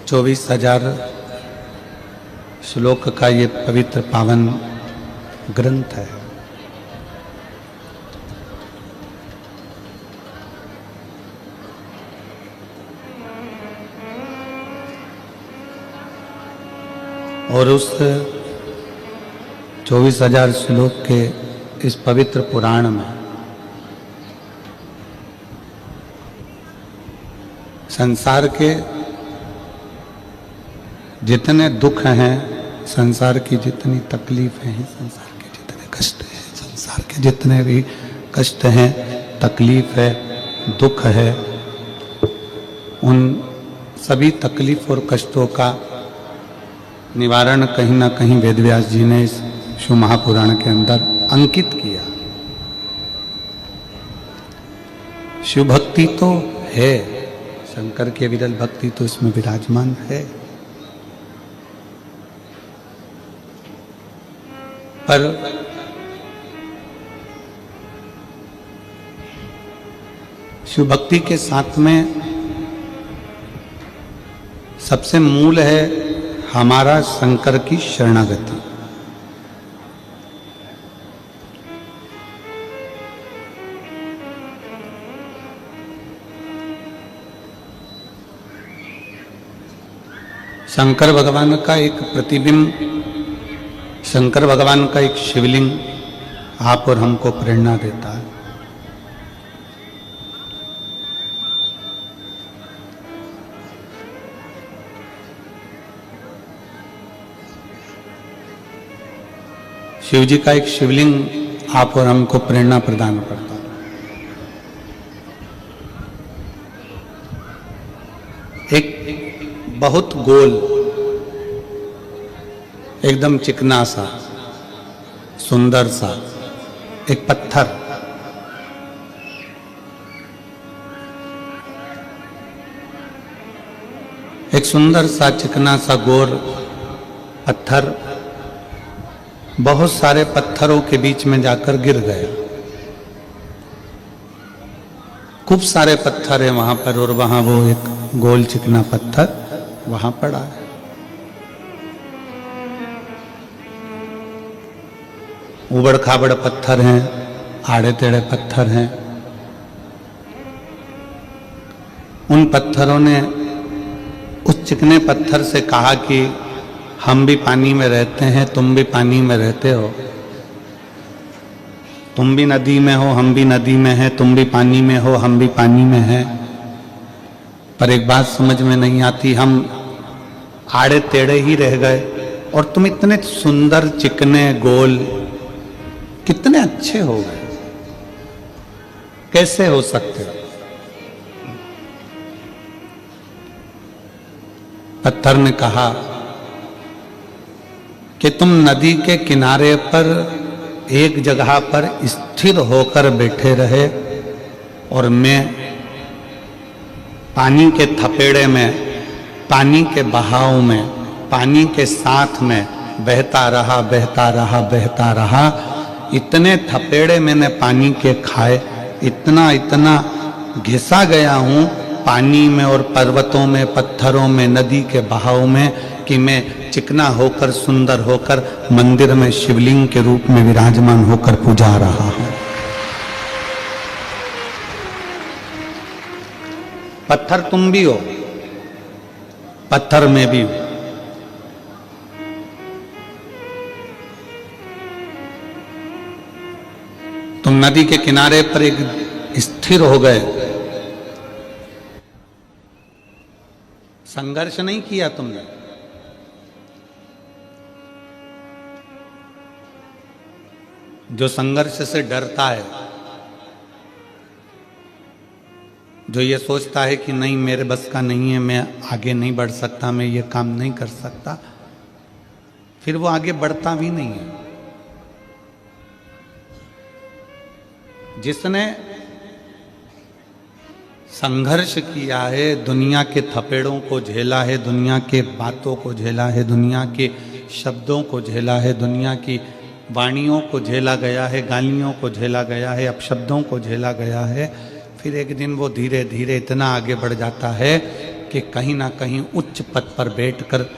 24,000 श्लोक का ये पवित्र पावन ग्रंथ है। और उस 24,000 श्लोक के इस पवित्र पुराण में संसार के जितने दुख हैं, संसार की जितनी तकलीफें हैं, संसार के जितने कष्ट हैं, संसार के जितने भी कष्ट हैं, तकलीफ है, दुख है, उन सभी तकलीफ और कष्टों का निवारण कहीं ना कहीं वेदव्यास जी ने इस शिव महापुराण के अंदर अंकित किया। शिव भक्ति तो है, शंकर की विरल भक्ति तो इसमें विराजमान है, पर शिव भक्ति के साथ में सबसे मूल है हमारा शंकर की शरणागति। शंकर भगवान का एक प्रतिबिंब, शंकर भगवान का एक शिवलिंग आप और हमको प्रेरणा देता है। शिव जी का एक शिवलिंग आप और हमको प्रेरणा प्रदान करता है। एक बहुत गोल, एकदम चिकना सा, सुंदर सा एक पत्थर, एक सुंदर सा चिकना सा गोर पत्थर बहुत सारे पत्थरों के बीच में जाकर गिर गया। खूब सारे पत्थर है वहां पर, और वहां वो एक गोल चिकना पत्थर वहां पड़ा है। उबड़ खाबड़ पत्थर हैं, आड़े टेढ़े पत्थर हैं। उन पत्थरों ने उस चिकने पत्थर से कहा कि हम भी पानी में रहते हैं, तुम भी पानी में रहते हो, तुम भी नदी में हो, हम भी नदी में हैं, तुम भी पानी में हो, हम भी पानी में हैं। पर एक बात समझ में नहीं आती, हम आड़े टेढ़े ही रह गए और तुम इतने सुंदर चिकने गोल कितने अच्छे हो गए, कैसे हो सकते हो? पत्थर ने कहा कि तुम नदी के किनारे पर एक जगह पर स्थिर होकर बैठे रहे और मैं पानी के थपेड़े में, पानी के बहाव में, पानी के साथ में बहता रहा, बहता रहा, बहता रहा। इतने थपेड़े मैंने पानी के खाए, इतना इतना घिसा गया हूं पानी में और पर्वतों में, पत्थरों में, नदी के बहाव में, कि मैं चिकना होकर, सुंदर होकर मंदिर में शिवलिंग के रूप में विराजमान होकर पूजा रहा हूं। पत्थर तुम भी हो, पत्थर में भी हो। तुम नदी के किनारे पर एक स्थिर हो गए, संघर्ष नहीं किया तुमने, जो संघर्ष से डरता है, जो ये सोचता है कि नहीं मेरे बस का नहीं है, मैं आगे नहीं बढ़ सकता, मैं ये काम नहीं कर सकता, फिर वो आगे बढ़ता भी नहीं है। जिसने संघर्ष किया है, दुनिया के थपेड़ों को झेला है, दुनिया के बातों को झेला है, दुनिया के शब्दों को झेला है, दुनिया की वाणियों को झेला गया है, गालियों को झेला गया है, अपशब्दों को झेला गया है, फिर एक दिन वो धीरे धीरे इतना आगे बढ़ जाता है कि कहीं ना कहीं उच्च पद पर बैठकर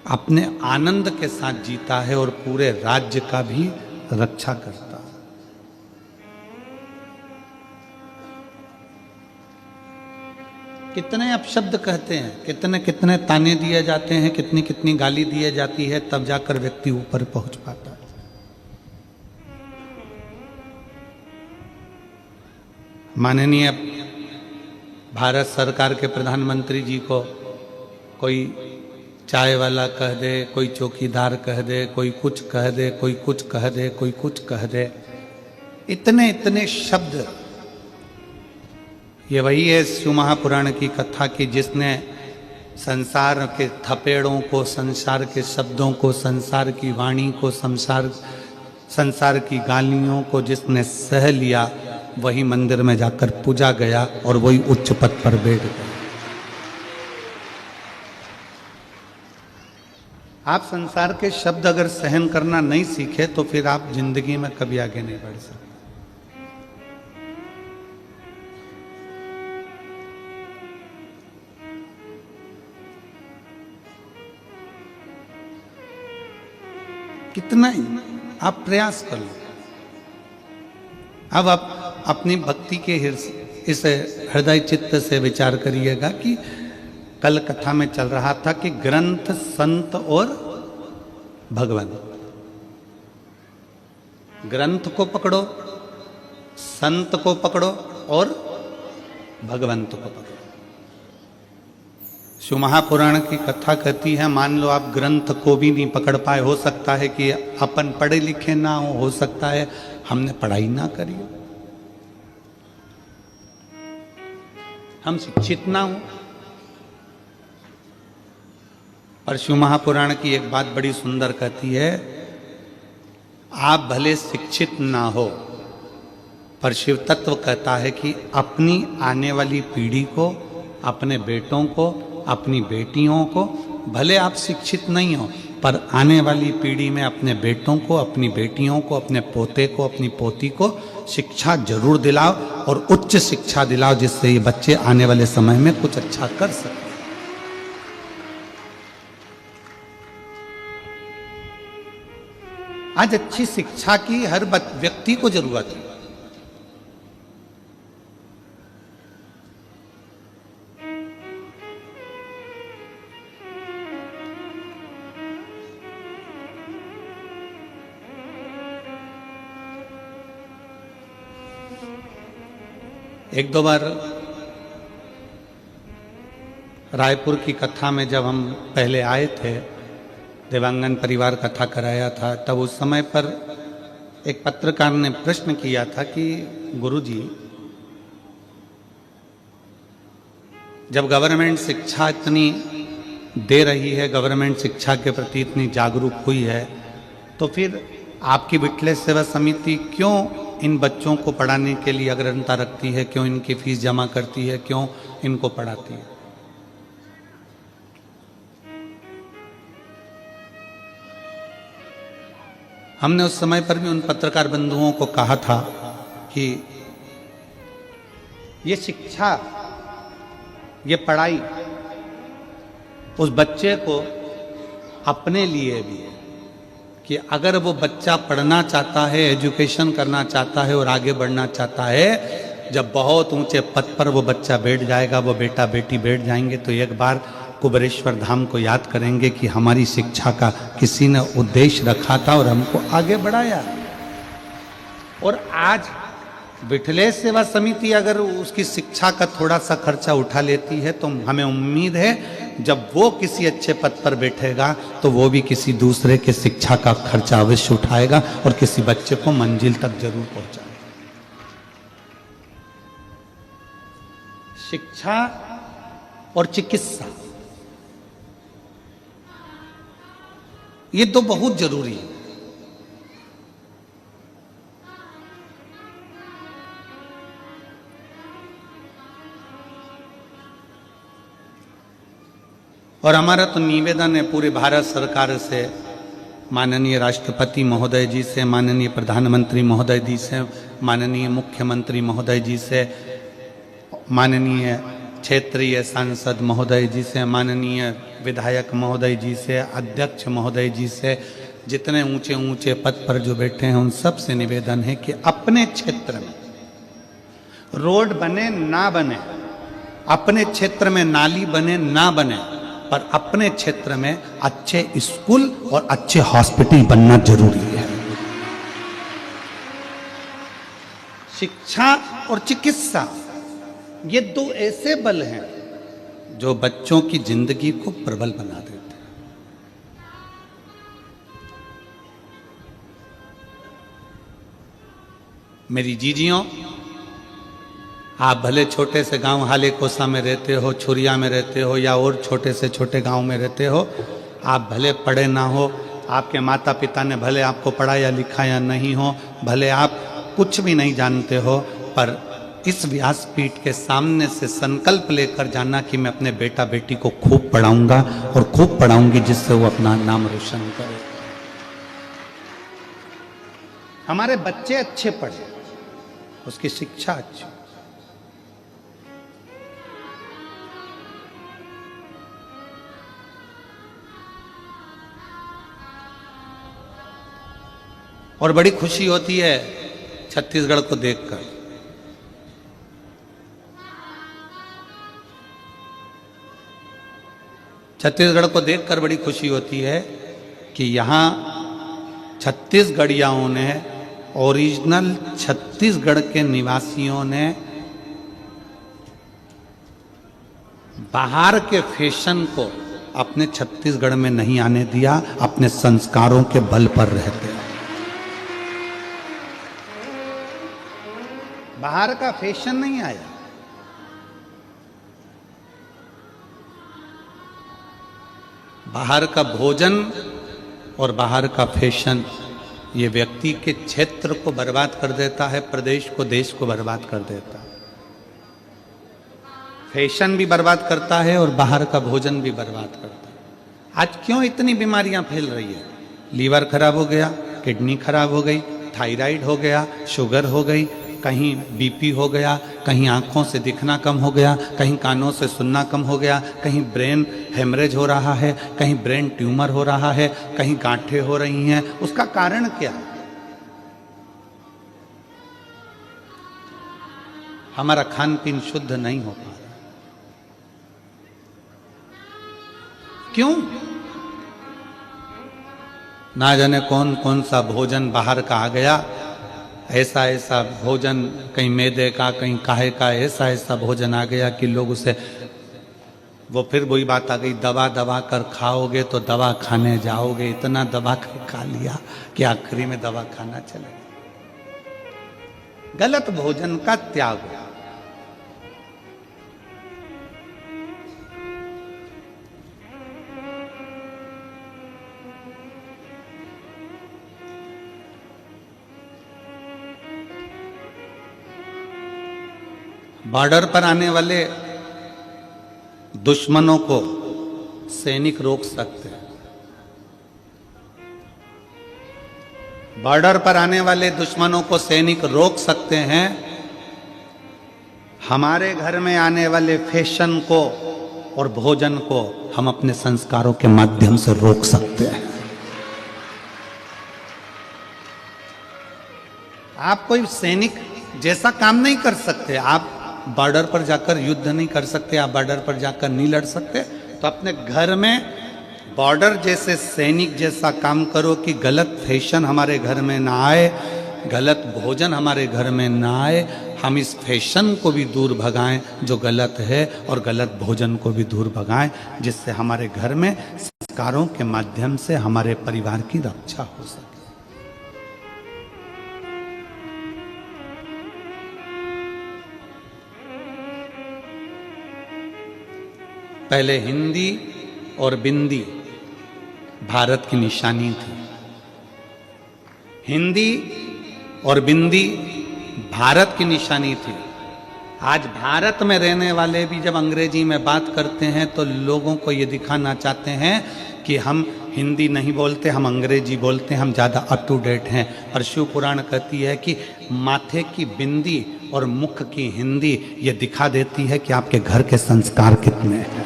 अपने आनंद के साथ जीता है और पूरे राज्य का भी रक्षा करता है। कितने अपशब्द कहते हैं, कितने कितने ताने दिए जाते हैं, कितनी कितनी गाली दी जाती है, तब जाकर व्यक्ति ऊपर पहुंच पाता है। माननीय भारत सरकार के प्रधानमंत्री जी को कोई चाय वाला कह दे, कोई चौकीदार कह दे, कोई कुछ कह दे, कोई कुछ कह दे, कोई कुछ कह दे, इतने इतने शब्द। ये वही है शिव महापुराण की कथा की जिसने संसार के थपेड़ों को, संसार के शब्दों को, संसार की वाणी को, संसार की गालियों को जिसने सह लिया, वही मंदिर में जाकर पूजा गया और वही उच्च पद पर बैठ गया। आप संसार के शब्द अगर सहन करना नहीं सीखे तो फिर आप जिंदगी में कभी आगे नहीं बढ़ सकते। कितना ही आप प्रयास कर लो। अब आप अपनी भक्ति के इस हृदय चित्त से विचार करिएगा कि कल कथा में चल रहा था कि ग्रंथ, संत और भगवान। ग्रंथ को पकड़ो, संत को पकड़ो और भगवंत को पकड़ो। शिव महापुराण की कथा कहती है, मान लो आप ग्रंथ को भी नहीं पकड़ पाए, हो सकता है कि अपन पढ़े लिखे ना हो सकता है हमने पढ़ाई ना करी हो, हम शिक्षित ना हो। और शिव महापुराण की एक बात बड़ी सुंदर कहती है, आप भले शिक्षित ना हो पर शिव तत्व कहता है कि अपनी आने वाली पीढ़ी को, अपने बेटों को, अपनी बेटियों को, भले आप शिक्षित नहीं हो पर आने वाली पीढ़ी में अपने बेटों को, अपनी बेटियों को, अपने पोते को, अपनी पोती को शिक्षा जरूर दिलाओ और उच्च शिक्षा दिलाओ, जिससे ये बच्चे आने वाले समय में कुछ अच्छा कर सकें। आज अच्छी शिक्षा की हर व्यक्ति को जरूरत है। एक दो बार रायपुर की कथा में जब हम पहले आए थे, देवांगन परिवार कथा कराया था, तब उस समय पर एक पत्रकार ने प्रश्न किया था कि गुरुजी, जब गवर्नमेंट शिक्षा इतनी दे रही है, गवर्नमेंट शिक्षा के प्रति इतनी जागरूक हुई है, तो फिर आपकी विठले सेवा समिति क्यों इन बच्चों को पढ़ाने के लिए अग्रता रखती है, क्यों इनकी फीस जमा करती है, क्यों इनको पढ़ाती है? हमने उस समय पर भी उन पत्रकार बंधुओं को कहा था कि ये शिक्षा, ये पढ़ाई उस बच्चे को अपने लिए भी है कि अगर वो बच्चा पढ़ना चाहता है, एजुकेशन करना चाहता है और आगे बढ़ना चाहता है, जब बहुत ऊंचे पद पर वो बच्चा बैठ जाएगा, वो बेटा बेटी बैठ जाएंगे, तो एक बार कुबेरेश्वर धाम को याद करेंगे कि हमारी शिक्षा का किसी ने उद्देश्य रखा था और हमको आगे बढ़ाया। और आज विठले सेवा समिति अगर उसकी शिक्षा का थोड़ा सा खर्चा उठा लेती है, तो हमें उम्मीद है जब वो किसी अच्छे पद पर बैठेगा तो वो भी किसी दूसरे के शिक्षा का खर्चा अवश्य उठाएगा और किसी बच्चे को मंजिल तक जरूर पहुंचाएगा। शिक्षा और चिकित्सा, ये तो बहुत जरूरी है। और हमारा तो निवेदन है पूरे भारत सरकार से, माननीय राष्ट्रपति महोदय जी से, माननीय प्रधानमंत्री महोदय जी से, माननीय मुख्यमंत्री महोदय जी से, माननीय क्षेत्रीय सांसद महोदय जी से, माननीय विधायक महोदय जी से, अध्यक्ष महोदय जी से, जितने ऊंचे ऊंचे पद पर जो बैठे हैं उन सब से निवेदन है कि अपने क्षेत्र में रोड बने ना बने, अपने क्षेत्र में नाली बने ना बने, पर अपने क्षेत्र में अच्छे स्कूल और अच्छे हॉस्पिटल बनना जरूरी है। शिक्षा और चिकित्सा ये दो ऐसे बल हैं जो बच्चों की जिंदगी को प्रबल बना देते हैं। मेरी जीजियों, आप भले छोटे से गांव हाले कोसा में रहते हो, छुरिया में रहते हो, या और छोटे से छोटे गांव में रहते हो, आप भले पढ़े ना हो, आपके माता पिता ने भले आपको पढ़ाया लिखाया नहीं हो, भले आप कुछ भी नहीं जानते हो, पर इस व्यासपीठ के सामने से संकल्प लेकर जाना कि मैं अपने बेटा बेटी को खूब पढ़ाऊंगा और खूब पढ़ाऊंगी, जिससे वो अपना नाम रोशन करे। हमारे बच्चे अच्छे पढ़े, उसकी शिक्षा अच्छी। और बड़ी खुशी होती है छत्तीसगढ़ को देखकर। छत्तीसगढ़ को देखकर बड़ी खुशी होती है कि यहाँ छत्तीसगढ़ियाओं ने, ओरिजिनल छत्तीसगढ़ के निवासियों ने बाहर के फैशन को अपने छत्तीसगढ़ में नहीं आने दिया, अपने संस्कारों के बल पर रहते हैं। बाहर का फैशन नहीं आया। बाहर का भोजन और बाहर का फैशन ये व्यक्ति के क्षेत्र को बर्बाद कर देता है, प्रदेश को, देश को बर्बाद कर देता है। फैशन भी बर्बाद करता है और बाहर का भोजन भी बर्बाद करता है। आज क्यों इतनी बीमारियां फैल रही है? लीवर खराब हो गया, किडनी खराब हो गई, थायराइड हो गया, शुगर हो गई, कहीं बीपी हो गया, कहीं आंखों से दिखना कम हो गया, कहीं कानों से सुनना कम हो गया, कहीं ब्रेन हेमरेज हो रहा है, कहीं ब्रेन ट्यूमर हो रहा है, कहीं गांठें हो रही हैं। उसका कारण क्या है? हमारा खान पीन शुद्ध नहीं हो पा रहा। क्यों? ना जाने कौन कौन सा भोजन बाहर का आ गया, ऐसा ऐसा भोजन, कहीं मैदे का, कहीं काहे का, ऐसा ऐसा भोजन आ गया कि लोग उसे, वो फिर वही बात आ गई, दबा दबा कर खाओगे तो दवा खाने जाओगे। इतना दबा कर खा लिया कि आखिरी में दवा खाना चले। गलत भोजन का त्याग। बॉर्डर पर आने वाले दुश्मनों को सैनिक रोक सकते हैं। बॉर्डर पर आने वाले दुश्मनों को सैनिक रोक सकते हैं। हमारे घर में आने वाले फैशन को और भोजन को हम अपने संस्कारों के माध्यम से रोक सकते हैं। आप कोई सैनिक जैसा काम नहीं कर सकते, आप बॉर्डर पर जाकर युद्ध नहीं कर सकते, आप बॉर्डर पर जाकर नहीं लड़ सकते, तो अपने घर में बॉर्डर जैसे सैनिक जैसा काम करो कि गलत फैशन हमारे घर में ना आए, गलत भोजन हमारे घर में ना आए। हम इस फैशन को भी दूर भगाएं जो गलत है, और गलत भोजन को भी दूर भगाएं, जिससे हमारे घर में संस्कारों के माध्यम से हमारे परिवार की रक्षा हो सके। पहले हिंदी और बिंदी भारत की निशानी थी। हिंदी और बिंदी भारत की निशानी थी। आज भारत में रहने वाले भी जब अंग्रेजी में बात करते हैं तो लोगों को ये दिखाना चाहते हैं कि हम हिंदी नहीं बोलते, हम अंग्रेजी बोलते हैं, हम ज़्यादा अप टू डेट हैं। और शिव पुराण कहती है कि माथे की बिंदी और मुख की हिंदी ये दिखा देती है कि आपके घर के संस्कार कितने हैं,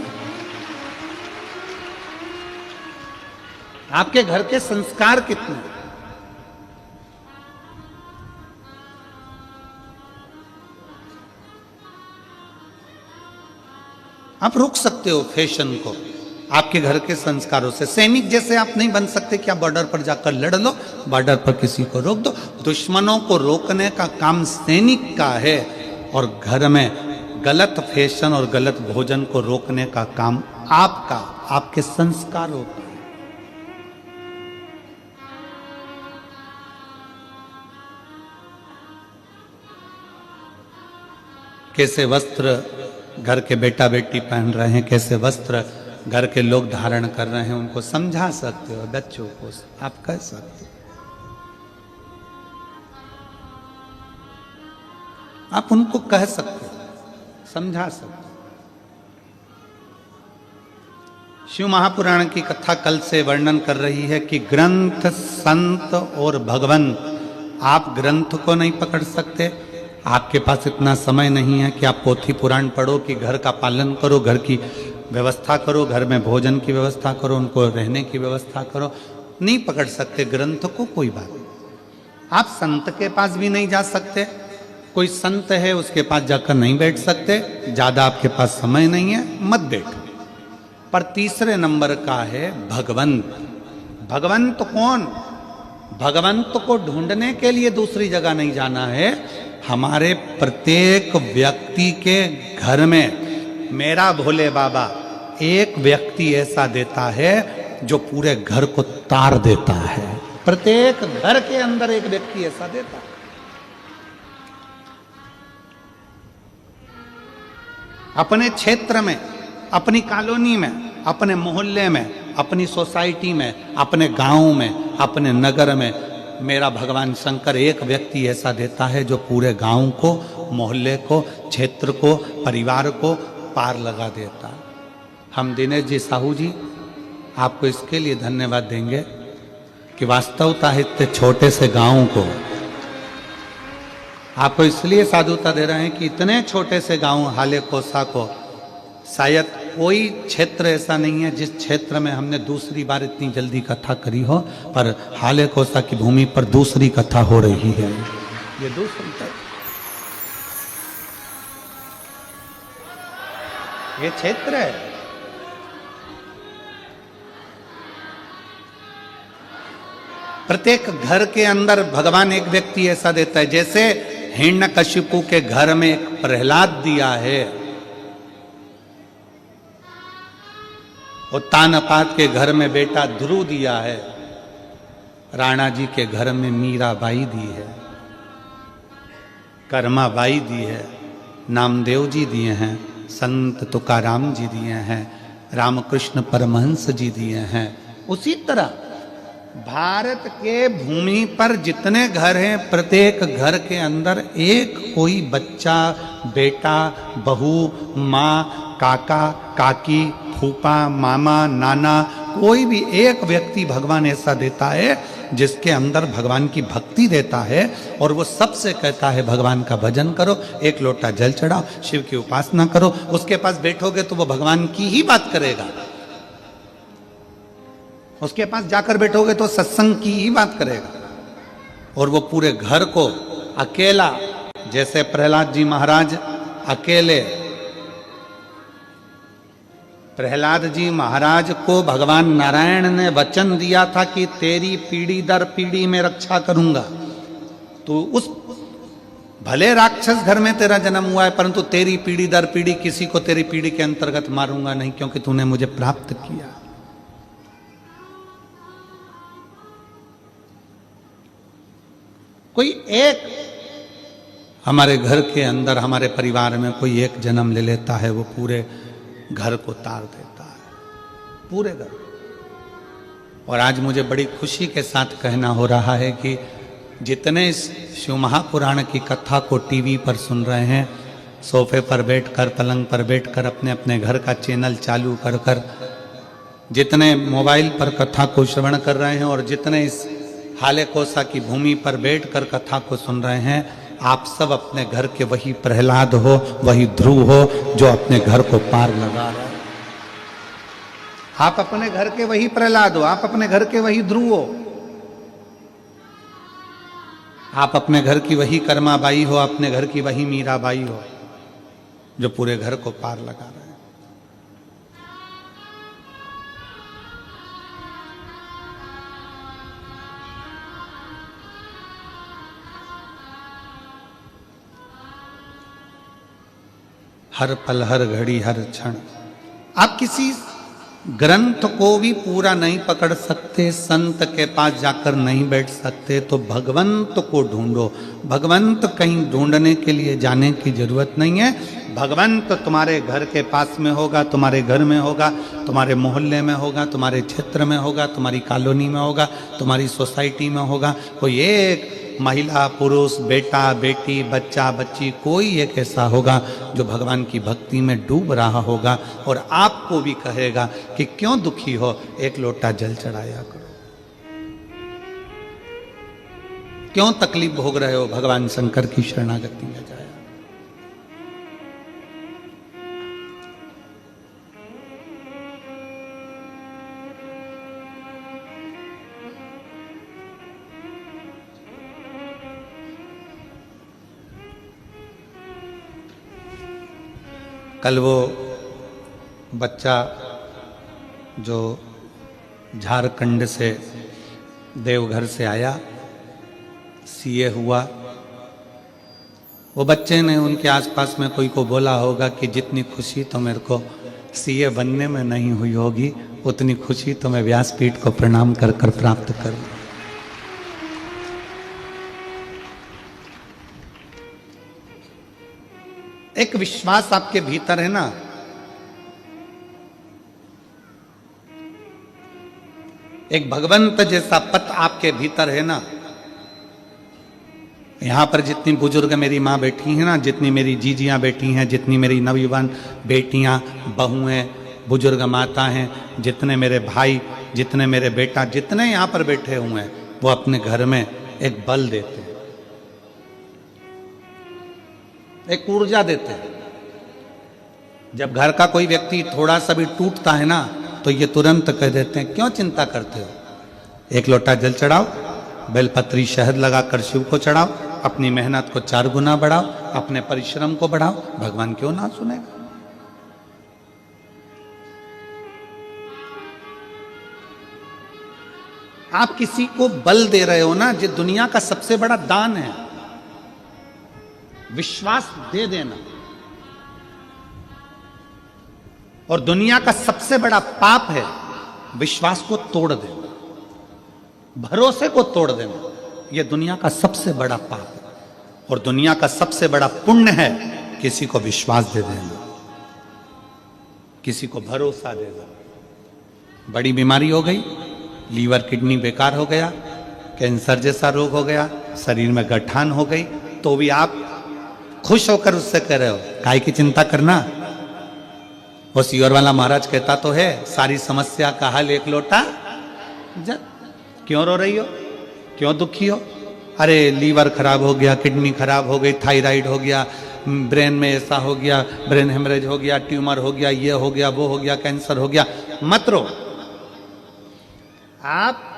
आपके घर के संस्कार कितने हैं। आप रोक सकते हो फैशन को आपके घर के संस्कारों से। सैनिक जैसे आप नहीं बन सकते कि आप बॉर्डर पर जाकर लड़ लो, बॉर्डर पर किसी को रोक दो। दुश्मनों को रोकने का काम सैनिक का है, और घर में गलत फैशन और गलत भोजन को रोकने का काम आपका, आपके संस्कारों का। कैसे वस्त्र घर के बेटा बेटी पहन रहे हैं, कैसे वस्त्र घर के लोग धारण कर रहे हैं, उनको समझा सकते हो। बच्चों को आप कह सकते हो, आप उनको कह सकते हो, समझा सकते हो। शिव महापुराण की कथा कल से वर्णन कर रही है कि ग्रंथ, संत और भगवान, आप ग्रंथ को नहीं पकड़ सकते, आपके पास इतना समय नहीं है कि आप पोथी पुराण पढ़ो, कि घर का पालन करो, घर की व्यवस्था करो, घर में भोजन की व्यवस्था करो, उनको रहने की व्यवस्था करो। नहीं पकड़ सकते ग्रंथ को, कोई बात नहीं। आप संत के पास भी नहीं जा सकते, कोई संत है उसके पास जाकर नहीं बैठ सकते, ज्यादा आपके पास समय नहीं है, मत बैठो। पर तीसरे नंबर का है भगवंत। भगवंत कौन? भगवंत को ढूंढने के लिए दूसरी जगह नहीं जाना है, हमारे प्रत्येक व्यक्ति के घर में मेरा भोले बाबा एक व्यक्ति ऐसा देता है जो पूरे घर को तार देता है। प्रत्येक घर के अंदर एक व्यक्ति ऐसा देता है। अपने क्षेत्र में, अपनी कॉलोनी में, अपने मोहल्ले में, अपनी सोसाइटी में, अपने गांव में, अपने नगर में मेरा भगवान शंकर एक व्यक्ति ऐसा देता है जो पूरे गांव को, मोहल्ले को, क्षेत्र को, परिवार को पार लगा देता है। हम दिनेश जी साहू जी आपको इसके लिए धन्यवाद देंगे कि वास्तवता है इतने छोटे से गांव को आपको इसलिए साधुता दे रहे हैं कि इतने छोटे से गांव हाले कोसा को शायद कोई क्षेत्र ऐसा नहीं है जिस क्षेत्र में हमने दूसरी बार इतनी जल्दी कथा करी हो, पर हाले कोसा की भूमि पर दूसरी कथा हो रही है। ये दूसरी, ये क्षेत्र है। प्रत्येक घर के अंदर भगवान एक व्यक्ति ऐसा देता है। जैसे हिरण्यकशिपु के घर में एक प्रहलाद दिया है, उत्तानपाद के घर में बेटा ध्रुव दिया है, राणा जी के घर में मीराबाई दी है, कर्माबाई दी है, नामदेव जी दिए हैं, संत तुकाराम जी दिए हैं, रामकृष्ण परमहंस जी दिए हैं। उसी तरह भारत के भूमि पर जितने घर हैं, प्रत्येक घर के अंदर एक कोई बच्चा, बेटा, बहू, माँ, काका, काकी, फूफा, मामा, नाना, कोई भी एक व्यक्ति भगवान ऐसा देता है जिसके अंदर भगवान की भक्ति देता है, और वो सबसे कहता है भगवान का भजन करो, एक लोटा जल चढ़ाओ, शिव की उपासना करो। उसके पास बैठोगे तो वो भगवान की ही बात करेगा, उसके पास जाकर बैठोगे तो सत्संग की ही बात करेगा, और वो पूरे घर को अकेला, जैसे प्रहलाद जी महाराज अकेले, प्रहलाद जी महाराज को भगवान नारायण ने वचन दिया था कि तेरी पीढ़ी दर पीढ़ी में रक्षा करूंगा। तो उस भले राक्षस घर में तेरा जन्म हुआ है, परंतु तेरी पीढ़ी दर पीढ़ी किसी को तेरी पीढ़ी के अंतर्गत मारूंगा नहीं, क्योंकि तूने मुझे प्राप्त किया। कोई एक हमारे घर के अंदर, हमारे परिवार में कोई एक जन्म ले लेता है, वो पूरे घर को तार देता है, पूरे घर। और आज मुझे बड़ी खुशी के साथ कहना हो रहा है कि जितने इस शिव महापुराण की कथा को टीवी पर सुन रहे हैं, सोफे पर बैठकर, पलंग पर बैठकर, अपने अपने घर का चैनल चालू कर कर जितने मोबाइल पर कथा को श्रवण कर रहे हैं और जितने इस हाले कोसा की भूमि पर बैठकर कथा को सुन रहे हैं, आप सब अपने घर के वही प्रहलाद हो, वही ध्रुव हो जो अपने घर को पार लगा रहे हैं। आप अपने घर के वही प्रहलाद हो, आप अपने घर के वही ध्रुव हो, आप अपने घर की वही कर्माबाई हो, अपने घर की वही मीराबाई हो जो पूरे घर को पार लगा रहे हैं। हर पल, हर घड़ी, हर क्षण। आप किसी ग्रंथ को भी पूरा नहीं पकड़ सकते, संत के पास जाकर नहीं बैठ सकते, तो भगवंत को ढूंढो। भगवंत कहीं ढूंढने के लिए जाने की जरूरत नहीं है। भगवंत तुम्हारे घर के पास में होगा, तुम्हारे घर में होगा, तुम्हारे मोहल्ले में होगा, तुम्हारे क्षेत्र में होगा, तुम्हारी कॉलोनी में होगा, तुम्हारी सोसाइटी में होगा। कोई एक महिला, पुरुष, बेटा, बेटी, बच्चा, बच्ची, कोई एक ऐसा होगा जो भगवान की भक्ति में डूब रहा होगा और आपको भी कहेगा कि क्यों दुखी हो, एक लोटा जल चढ़ाया करो। क्यों तकलीफ भोग रहे हो, भगवान शंकर की शरणागति में जाए। कल वो बच्चा जो झारखंड से देवघर से आया, सीए हुआ, वो बच्चे ने उनके आसपास में कोई को बोला होगा कि जितनी खुशी तो मेरे को सीए बनने में नहीं हुई होगी, उतनी खुशी तो मैं व्यासपीठ को प्रणाम कर कर प्राप्त करूं। एक विश्वास आपके भीतर है ना, एक भगवंत जैसा पथ आपके भीतर है ना। यहां पर जितनी बुजुर्ग मेरी माँ बैठी हैं ना, जितनी मेरी जीजियां बैठी हैं, जितनी मेरी नवयुवान बेटियां, बहुएं, बुजुर्ग माता हैं, जितने मेरे भाई, जितने मेरे बेटा, जितने यहां पर बैठे हुए हैं, वो अपने घर में एक बल देते हैं, एक ऊर्जा देते हैं। जब घर का कोई व्यक्ति थोड़ा सा भी टूटता है ना, तो ये तुरंत कह देते हैं क्यों चिंता करते हो, एक लोटा जल चढ़ाओ, बेलपत्री शहद लगाकर शिव को चढ़ाओ, अपनी मेहनत को 4 गुना बढ़ाओ, अपने परिश्रम को बढ़ाओ, भगवान क्यों ना सुनेगा। आप किसी को बल दे रहे हो ना, ये दुनिया का सबसे बड़ा दान है, विश्वास दे देना। और दुनिया का सबसे बड़ा पाप है विश्वास को तोड़ देना, भरोसे को तोड़ देना। यह दुनिया का सबसे बड़ा पाप है। और दुनिया का सबसे बड़ा पुण्य है किसी को विश्वास दे देना, किसी को भरोसा दे देना। बड़ी बीमारी हो गई, लीवर किडनी बेकार हो गया, कैंसर जैसा रोग हो गया, शरीर में गठान हो गई, तो भी आप खुश होकर उससे कह रहे हो काहे की चिंता करना। वो सीवर वाला महाराज कहता तो है, सारी समस्या का हल एक लोटा जल। क्यों रो रही हो, क्यों दुखी हो? अरे लीवर खराब हो गया, किडनी खराब हो गई, थायराइड हो गया, ब्रेन में ऐसा हो गया, ब्रेन हेमरेज हो गया, ट्यूमर हो गया, ये हो गया, वो हो गया, कैंसर हो गया। मत रो। आप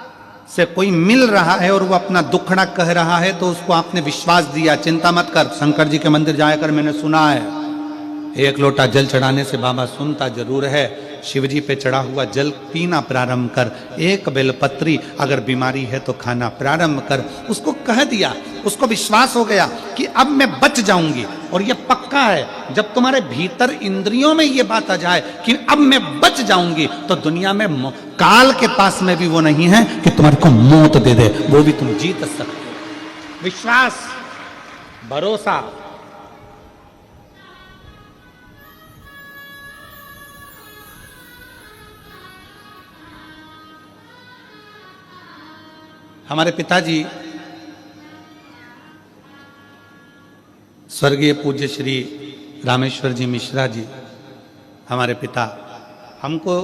से कोई मिल रहा है और वो अपना दुखड़ा कह रहा है तो उसको आपने विश्वास दिया, चिंता मत कर, शंकर जी के मंदिर जाकर मैंने सुना है एक लोटा जल चढ़ाने से बाबा सुनता जरूर है। शिव जी पे चढ़ा हुआ जल पीना प्रारंभ कर, एक बेलपत्री अगर बीमारी है तो खाना प्रारंभ कर। उसको कह दिया, उसको विश्वास हो गया कि अब मैं बच जाऊंगी। और ये पक्का है, जब तुम्हारे भीतर इंद्रियों में ये बात आ जाए कि अब मैं बच जाऊंगी, तो दुनिया में काल के पास में भी वो नहीं है कि तुम्हारे को मौत दे दे, वो भी तुम जीत सकते हो। विश्वास, भरोसा। हमारे पिताजी स्वर्गीय पूज्य श्री रामेश्वर जी मिश्रा जी, हमारे पिता, हमको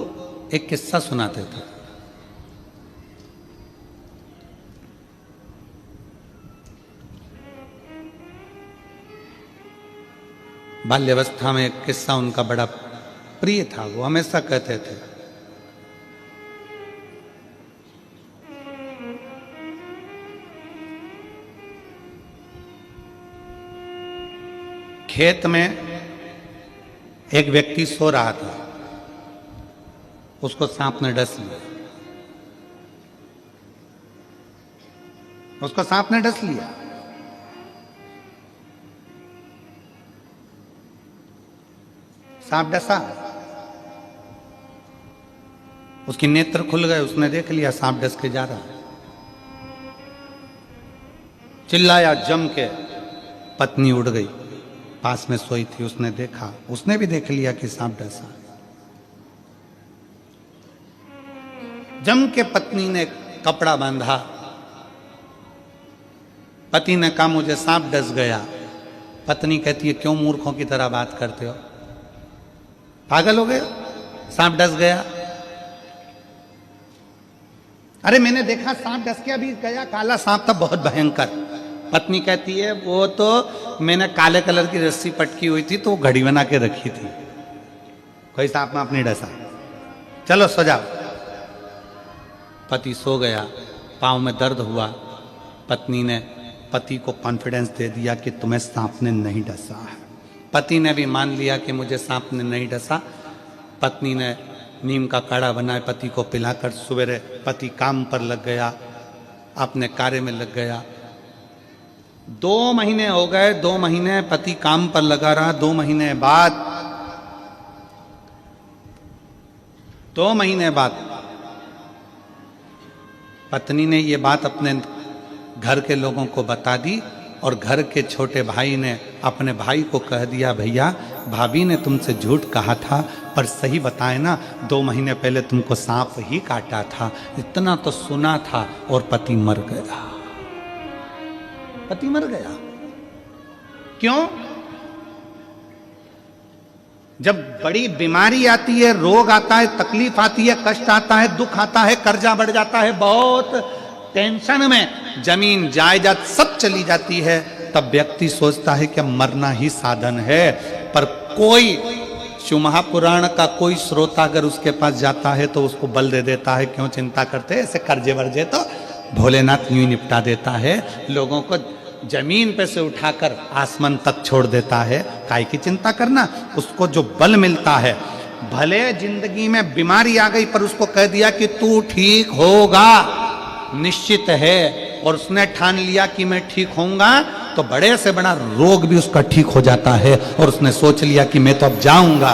एक किस्सा सुनाते थे। बाल्यावस्था में एक किस्सा उनका बड़ा प्रिय था, वो हमेशा कहते थे। खेत में एक व्यक्ति सो रहा था, उसको सांप ने डस लिया। उसको सांप ने डस लिया। सांप डसा, उसकी नेत्र खुल गए, उसने देख लिया सांप डस के जा रहा है। चिल्लाया जम के, पत्नी उड़ गई, पास में सोई थी, उसने देखा, उसने भी देख लिया कि सांप डसा। जम के पत्नी ने कपड़ा बांधा, पति ने कहा मुझे सांप डस गया। पत्नी कहती है क्यों मूर्खों की तरह बात करते हो, पागल हो गए, सांप डस गया। अरे मैंने देखा सांप डस के अभी गया, काला सांप था बहुत भयंकर। पत्नी कहती है वो तो मैंने काले कलर की रस्सी पटकी हुई थी तो वो घड़ी बना के रखी थी, कोई सांप में अपनी डसा, चलो सो जाओ। पति सो गया, पांव में दर्द हुआ। पत्नी ने पति को कॉन्फिडेंस दे दिया कि तुम्हें सांप ने नहीं डसा है। पति ने भी मान लिया कि मुझे सांप ने नहीं डसा। पत्नी ने नीम का काढ़ा बनाए, पति को पिलाकर सवेरे पति काम पर लग गया, अपने कार्य में लग गया। 2 महीने हो गए, 2 महीने पति काम पर लगा रहा। 2 महीने बाद पत्नी ने ये बात अपने घर के लोगों को बता दी और घर के छोटे भाई ने अपने भाई को कह दिया भैया भाभी ने तुमसे झूठ कहा था, पर सही बताए ना 2 महीने पहले तुमको सांप ही काटा था। इतना तो सुना था और पति मर गया। पति मर गया क्यों? जब बड़ी बीमारी आती है, रोग आता है, तकलीफ आती है, कष्ट आता है, दुख आता है, कर्जा बढ़ जाता है, बहुत टेंशन में जमीन जायदाद सब चली जाती है, तब व्यक्ति सोचता है कि मरना ही साधन है। पर कोई शिव महापुराण का कोई श्रोता अगर उसके पास जाता है तो उसको बल दे देता है, क्यों चिंता करते हैं, ऐसे कर्जे वर्जे तो भोलेनाथ यूं ही निपटा देता है, लोगों को जमीन पे से उठाकर आसमान तक छोड़ देता है। काय की चिंता करना, उसको जो बल मिलता है, भले जिंदगी में बीमारी आ गई पर उसको कह दिया कि तू ठीक होगा, निश्चित है, और उसने ठान लिया कि मैं ठीक होऊंगा, तो बड़े से बड़ा रोग भी उसका ठीक हो जाता है। और उसने सोच लिया कि मैं तो अब जाऊंगा,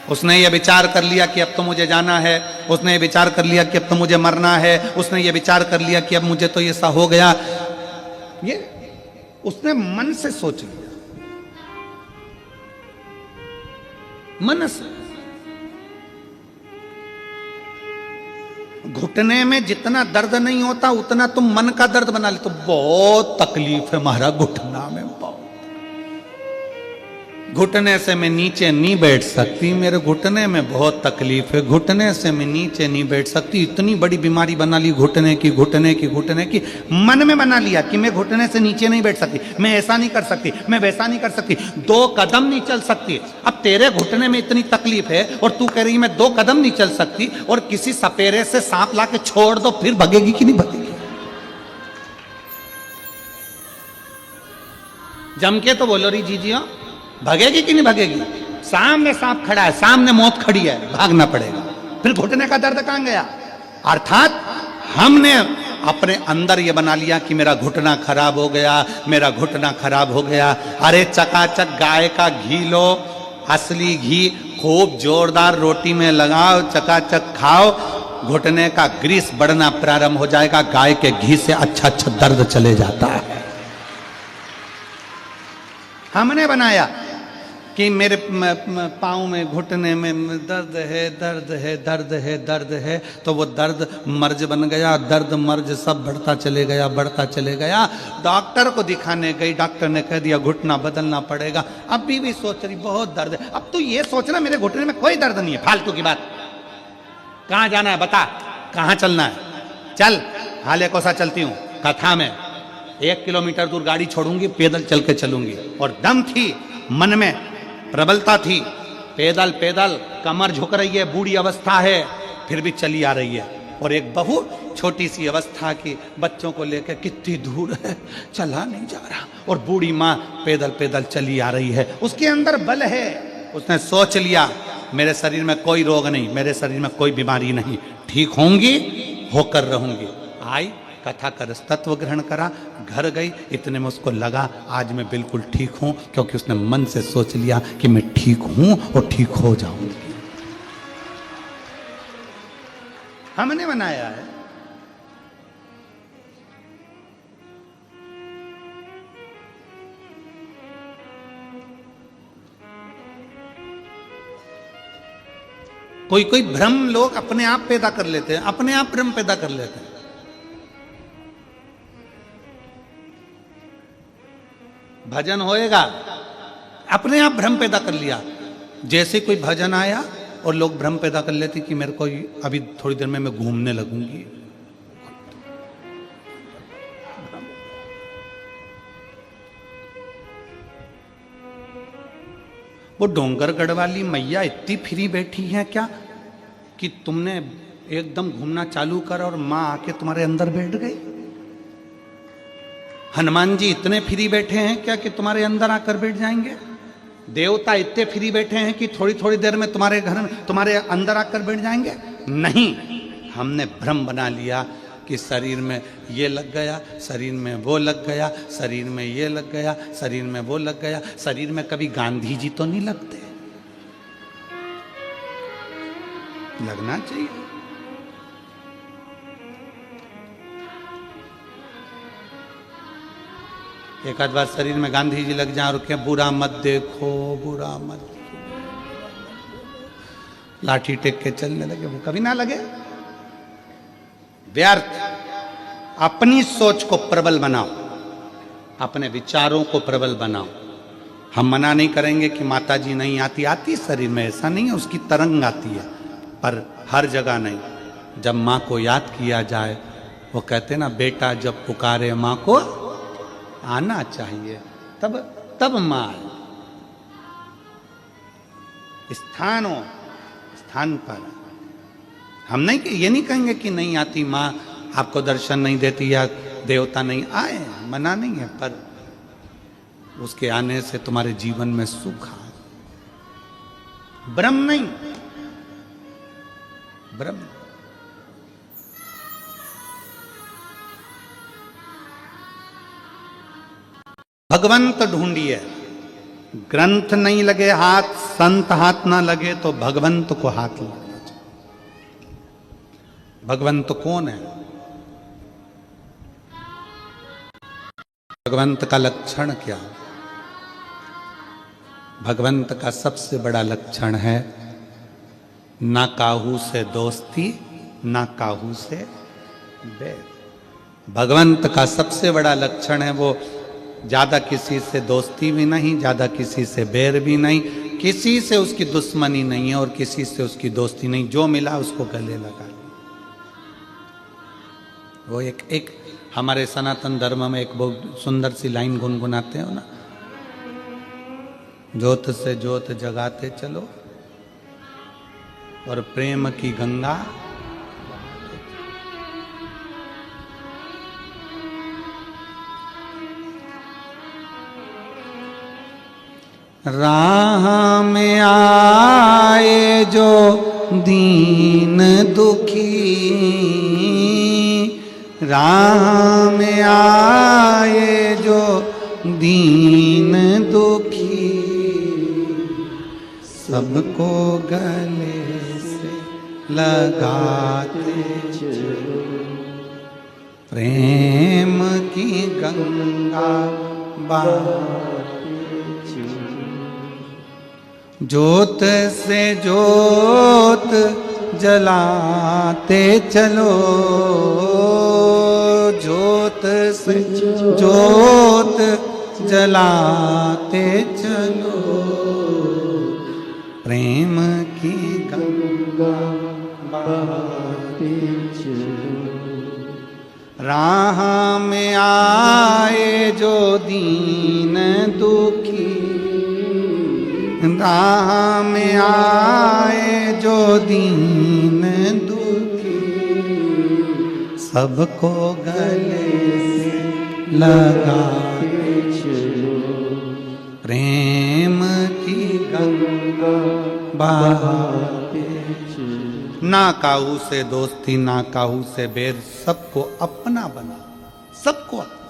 उसने ये विचार कर लिया कि अब तो मुझे जाना है, उसने ये विचार कर लिया कि अब तो मुझे मरना है, उसने ये विचार कर लिया कि अब मुझे तो ये सा हो गया, ये उसने मन से सोच लिया, मन से। घुटने में जितना दर्द नहीं होता उतना तुम मन का दर्द बना ले तो बहुत तकलीफ है महाराज, घुटना में बहुत, घुटने से मैं नीचे नहीं बैठ सकती, मेरे घुटने में बहुत तकलीफ है, घुटने से मैं नीचे नहीं बैठ सकती। इतनी बड़ी बीमारी बना ली घुटने की, घुटने की, घुटने की, मन में बना लिया कि मैं घुटने से नीचे नहीं बैठ सकती, मैं ऐसा नहीं कर सकती, मैं वैसा नहीं कर सकती, 2 कदम नहीं चल सकती। अब तेरे घुटने में इतनी तकलीफ है और तू कह रही मैं 2 कदम नहीं चल सकती, और किसी सपेरे से सांप ला के छोड़ दो, फिर भगेगी कि नहीं भगेगी? जम के तो बोलो रही जीजियो, भगेगी कि नहीं भगेगी? सामने सांप खड़ा है, सामने मौत खड़ी है, भागना पड़ेगा, फिर घुटने का दर्द कहां गया? अर्थात हमने अपने अंदर ये बना लिया कि मेरा घुटना खराब हो गया, मेरा घुटना खराब हो गया। अरे चकाचक गाय का घी लो, असली घी, खूब जोरदार रोटी में लगाओ, चकाचक खाओ, घुटने का ग्रीस बढ़ना प्रारंभ हो जाएगा। गाय के घी से अच्छा अच्छा दर्द चले जाता है। हमने बनाया कि मेरे पाँव में घुटने में दर्द है, दर्द है, दर्द है, दर्द है, तो वो दर्द मर्ज बन गया। दर्द मर्ज सब बढ़ता चले गया, बढ़ता चले गया। डॉक्टर को दिखाने गई, डॉक्टर ने कह दिया घुटना बदलना पड़ेगा। अभी भी सोच रही बहुत दर्द है। अब तू ये सोचना मेरे घुटने में कोई दर्द नहीं है, फालतू की बात। कहाँ जाना है बता, कहाँ चलना है, चल। हाले कोसा चलती हूँ कथा में, 1 किलोमीटर दूर गाड़ी छोड़ूंगी, पैदल चल के चलूंगी। और दम थी, मन में प्रबलता थी, पैदल पैदल कमर झुक रही है, बूढ़ी अवस्था है, फिर भी चली आ रही है। और एक बहू छोटी सी अवस्था की, बच्चों को लेकर कितनी दूर है, चला नहीं जा रहा, और बूढ़ी माँ पैदल पैदल चली आ रही है। उसके अंदर बल है, उसने सोच लिया मेरे शरीर में कोई रोग नहीं, मेरे शरीर में कोई बीमारी नहीं, ठीक होंगी, होकर रहूंगी। आई, कथा का तत्व ग्रहण करा, घर गई, इतने में उसको लगा आज मैं बिल्कुल ठीक हूं, क्योंकि उसने मन से सोच लिया कि मैं ठीक हूं और ठीक हो जाऊंगी। हमने बनाया है। कोई कोई भ्रम लोग अपने आप पैदा कर लेते हैं, अपने आप भ्रम पैदा कर लेते हैं। भजन होएगा, अपने आप भ्रम पैदा कर लिया। जैसे कोई भजन आया और लोग भ्रम पैदा कर लेते कि मेरे को अभी थोड़ी देर में मैं घूमने लगूंगी। वो डोंगरगढ़ वाली मैया इतनी फ्री बैठी है क्या कि तुमने एकदम घूमना चालू कर और मां आके तुम्हारे अंदर बैठ गई? हनुमान जी इतने फ्री बैठे हैं क्या कि तुम्हारे अंदर आकर बैठ जाएंगे? देवता इतने फ्री बैठे हैं कि थोड़ी थोड़ी देर में तुम्हारे घर में, तुम्हारे अंदर आकर बैठ जाएंगे? नहीं, हमने भ्रम बना लिया कि शरीर में ये लग गया, शरीर में वो लग गया, शरीर में ये लग गया, शरीर में वो लग गया। शरीर में कभी गांधी जी तो नहीं लगते, लगना चाहिए। एक आध बार शरीर में गांधी जी लग जाए और क्या, बुरा मत देखो, बुरा मत, लाठी टेक के चलने लगे, वो कभी ना लगे। व्यर्थ। अपनी सोच को प्रबल बनाओ, अपने विचारों को प्रबल बनाओ। हम मना नहीं करेंगे कि माता जी नहीं आती, आती शरीर में, ऐसा नहीं है, उसकी तरंग आती है, पर हर जगह नहीं। जब माँ को याद किया जाए, वो कहते ना बेटा जब पुकारे माँ को आना चाहिए, तब तब माँ स्थानों स्थान पर। हम नहीं, ये नहीं कहेंगे कि नहीं आती माँ, आपको दर्शन नहीं देती या देवता नहीं आए, मना नहीं है, पर उसके आने से तुम्हारे जीवन में सुख आए। ब्रह्म नहीं, ब्रह्म। भगवंत ढूंढिए, ग्रंथ नहीं लगे हाथ, संत हाथ ना लगे तो भगवंत को हाथ लगना चाहिए। भगवंत कौन है? भगवंत का लक्षण क्या? भगवंत का सबसे बड़ा लक्षण है ना काहू से दोस्ती, ना काहू से बैर। भगवंत का सबसे बड़ा लक्षण है वो ज्यादा किसी से दोस्ती भी नहीं, ज्यादा किसी से बैर भी नहीं, किसी से उसकी दुश्मनी नहीं है और किसी से उसकी दोस्ती नहीं। जो मिला उसको गले लगा लिया। वो एक हमारे सनातन धर्म में एक बहुत सुंदर सी लाइन गुनगुनाते हो ना, ज्योत से ज्योत जगाते चलो और प्रेम की गंगा। राह में आए जो दीन दुखी, राह में आए जो दीन दुखी, सबको गले से लगाते चलो, प्रेम की गंगा बहाते चलो। ज्योत से ज्योत जलाते चलो, ज्योत से ज्योत जलाते चलो, प्रेम की गंगा बहाते चलो। राह में आए जो दीन दुखी, राह में आए जो दीन दुखी, सबको गले से लगाते चलो, प्रेम की गंगा बहाते चलो। ना काहू से दोस्ती, ना काहू से बैर, सबको अपना बना, सबको अपना।